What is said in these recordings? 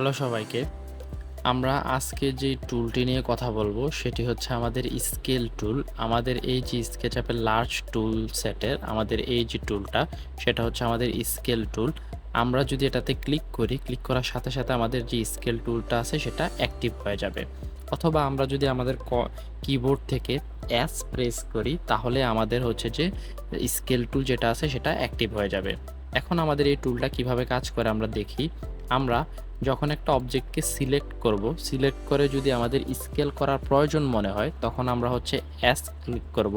Hello সবাইকে। আমরা আজকে যে টুলটি নিয়ে কথা বলবো সেটি হচ্ছে আমাদের স্কেল টুল। আমাদের এই যে স্কেচআপের লার্জ টুল সেটের আমাদের এই যে টুলটা সেটা হচ্ছে আমাদের স্কেল টুল। আমরা যদি এটাতে ক্লিক করি, ক্লিক করার সাথে সাথে আমাদের যে স্কেল টুলটা আছে সেটা অ্যাক্টিভ হয়ে যাবে। অথবা আমরা যদি আমাদের কিবোর্ড থেকে এস প্রেস করি তাহলে আমাদের হচ্ছে যে স্কেল টুল যেটা আছে সেটা অ্যাক্টিভ হয়ে যাবে। এখন আমাদের এই টুলটা কিভাবে কাজ করে আমরা দেখি। আমরা যখন একটা অবজেক্টকে সিলেক্ট করব, সিলেক্ট করে যদি আমাদের স্কেল করার প্রয়োজন মনে হয় তখন আমরা হচ্ছে এস ক্লিক করব।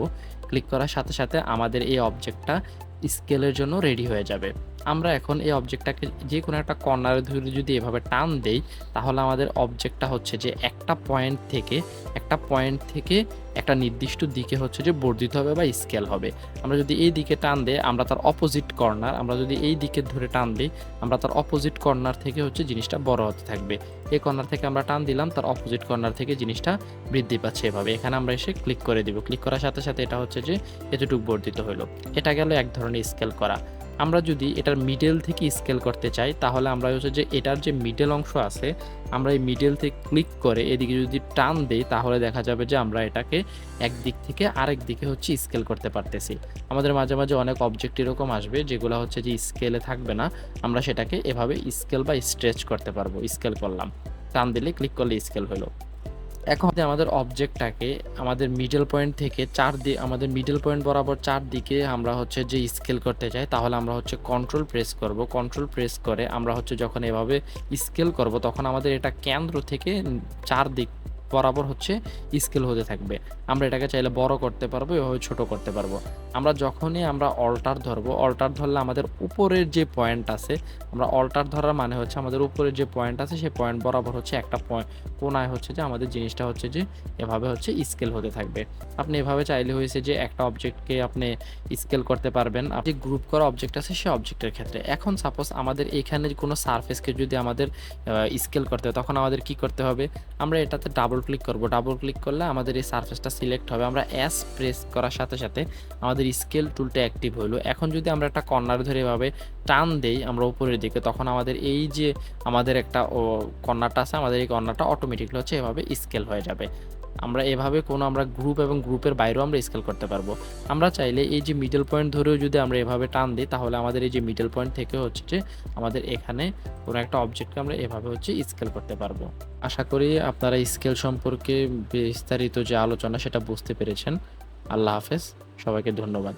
ক্লিক করার সাথে সাথে আমাদের এই অবজেক্টটা স্কেলের জন্য রেডি হয়ে যাবে। আমরা এখন এই অবজেক্টটাকে যে কোনো একটা কর্নারে ধরে যদি এভাবে টান দেই তাহলে আমাদের অবজেক্টটা হচ্ছে যে একটা পয়েন্ট থেকে একটা নির্দিষ্ট দিকে হচ্ছে যে বর্ধিত হবে বা স্কেল হবে। আমরা যদি এই দিকে টান দেই আমরা তার অপোজিট কর্নার, আমরা যদি এই দিকে ধরে টান দিই আমরা তার অপোজিট কর্নার থেকে হচ্ছে জিনিসটা বড় হতে থাকবে। এই কর্নার থেকে আমরা টান দিলাম, তার অপোজিট কর্নার থেকে জিনিসটা বৃদ্ধি পাচ্ছে এভাবে। এখানে আমরা এসে ক্লিক করে দিব। ক্লিক করার সাথে সাথে এটা হচ্ছে যে এতটুকু বর্ধিত হলো। এটা গেল এক ধরনের স্কেল করা। আমরা যদি এটার মিডল থেকে স্কেল করতে চাই তাহলে আমরা হচ্ছে যে এটার যে মিডল অংশ আছে আমরা এই মিডল থেকে ক্লিক করে এদিকে যদি টান দেই তাহলে দেখা যাবে যে আমরা এটাকে এক দিক থেকে আরেক দিকে হচ্ছে স্কেল করতে পারতেছি। আমাদের মাঝে মাঝে অনেক অবজেক্ট এরকম আসবে যেগুলো হচ্ছে যে স্কেলে থাকবে না, আমরা সেটাকে এভাবে স্কেল বা স্ট্রেচ করতে পারবো। স্কেল করলাম, টান দিলে ক্লিক করলে স্কেল হলো। এখন আমাদের অবজেক্টটাকে আমাদের মিডল পয়েন্ট থেকে আমাদের মিডল পয়েন্ট বরাবর চারদিকে আমরা হচ্ছে যে স্কেল করতে চাই তাহলে আমরা হচ্ছে কন্ট্রোল প্রেস করব। কন্ট্রোল প্রেস করে আমরা হচ্ছে যখন এভাবে স্কেল করব তখন আমাদের এটা কেন্দ্র থেকে চারদিক বরাবর হচ্ছে স্কেল হতে থাকবে। আমরা এটাকে চাইলে বড় করতে পারবো, এভাবে ছোট করতে পারবো। আমরা যখনই আমরা অল্টার ধরবো, অল্টার ধরলে আমাদের উপরের যে পয়েন্ট আছে, আমরা অল্টার ধরার মানে হচ্ছে আমাদের উপরের যে পয়েন্ট আছে সেই পয়েন্ট বরাবর হচ্ছে একটা কোনায় হচ্ছে যে আমাদের জিনিসটা হচ্ছে যে এভাবে হচ্ছে স্কেল হতে থাকবে। আপনি এভাবে চাইলে হয়েছে যে একটা অবজেক্টকে আপনি স্কেল করতে পারবেন আপনি গ্রুপ করা অবজেক্ট আছে সেই অবজেক্টের ক্ষেত্রে। এখন সাপোজ আমাদের এখানে কোনো সারফেসকে যদি আমাদের স্কেল করতে হয় তখন আমাদের কি করতে হবে, আমরা এটাতে ডাবল ক্লিক করব। ডাবল ক্লিক করলে আমাদের এই সারফেসটা সিলেক্ট হবে। আমরা এস প্রেস করার সাথে সাথে আমাদের স্কেল টুলটা অ্যাক্টিভ হলো। এখন যদি আমরা একটা কর্নার ধরে এভাবে টান দেই আমরা উপরের দিকে তখন আমাদের এই যে আমাদের একটা কর্নারটা আছে আমাদের এই কর্নারটা অটোমেটিকলি হচ্ছে এভাবে স্কেল হয়ে যাবে। আমরা এভাবে আমরা গ্রুপ এবং গ্রুপের বাইরেও আমরা স্কেল করতে পারবো। আমরা চাইলে এই যে মিডল পয়েন্ট ধরেও যদি আমরা এভাবে টান দিই তাহলে আমাদের এই যে মিডল পয়েন্ট থেকে হচ্ছে যে আমাদের এখানে কোনো একটা অবজেক্টকে আমরা এভাবে হচ্ছে স্কেল করতে পারবো। আশা করি আপনারা স্কেল সম্পর্কে বিস্তারিত যে আলোচনা সেটা বুঝতে পেরেছেন। আল্লাহ হাফেজ, সবাইকে ধন্যবাদ।